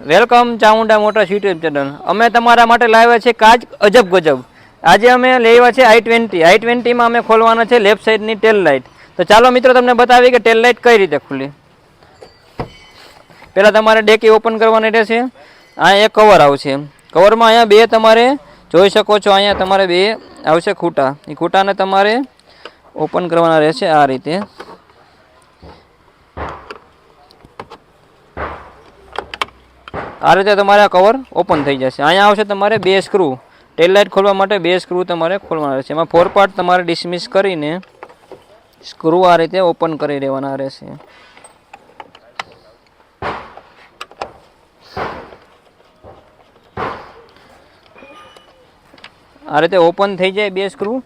Welcome Chamunda motors YouTube channel. અમે તમારા માટે લાવ્યા છે કાચ અજબ ગજબ. આજે અમે લેવા છે i20 માં અમે ખોલવાના છે લેફ્ટ સાઈડની ટેલ લાઇટ. તો ચાલો મિત્રો તમને બતાવી કે ટેલ લાઇટ કઈ રીતે ખુલી. પહેલાં તમારે ડેકી ઓપન કરવાની રહેશે. અહીંયા એક કવર આવશે. કવરમાં અહીંયા બે તમારે જોઈ શકો છો. અહીંયા તમારે બે આવશે ખૂટા. એ ખૂટાને તમારે ઓપન કરવાના રહેશે આ રીતે. આ રીતે તમારે આ કવર ઓપન થઈ જશે. અહીંયા આવશે તમારે બે સ્ક્રૂ. ટેલ લાઇટ ખોલવા માટે બે સ્ક્રૂ તમારે ખોલવાના રહેશે. એમાં 4 પાર્ટ તમારે ડિસમિસ કરીને સ્ક્રૂ આ રીતે ઓપન કરી દેવાના રહેશે. આ રીતે ઓપન થઈ જાય બે સ્ક્રૂ.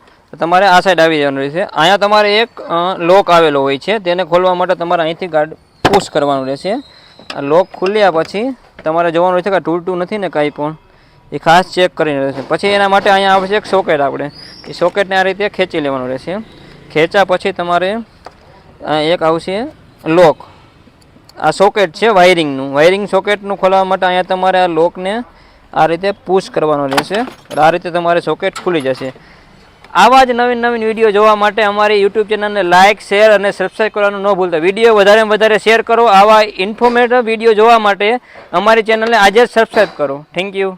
તમારે આ સાઈડ આવી જવાનું રહેશે. અહીંયા તમારે એક લોક આવેલો હોય છે, તેને ખોલવા માટે તમારે અહીંથી ગાર્ડ પુશ કરવાનું રહેશે. આ લોક ખુલ્યા પછી તમારે જોવાનું રહેશે કે તૂટતું નથી ને કાંઈ પણ, એ ખાસ ચેક કરીને રહેશે. પછી એના માટે અહીંયા આવશે એક સોકેટ. આપણે એ સોકેટને આ રીતે ખેંચી લેવાનું રહેશે. ખેંચ્યા પછી તમારે એક આવશે લોક. આ સોકેટ છે વાયરિંગનું. વાયરિંગ સોકેટનું ખોલવા માટે અહીંયા તમારે આ લોકને આ રીતે પુશ કરવાનો રહેશે. આ રીતે તમારે સોકેટ ખુલી જશે. આવા જ નવીન વિડીયો જોવા માટે અમારી યુટ્યુબ ચેનલને લાઇક, શેર અને સબસ્ક્રાઈબ કરવાનું ન ભૂલતા. વિડીયો વધારેમાં વધારે શેર કરો. આવા ઇન્ફોર્મેટિવ વિડીયો જોવા માટે અમારી ચેનલને આજે જ સબસ્ક્રાઈબ કરો. Thank you.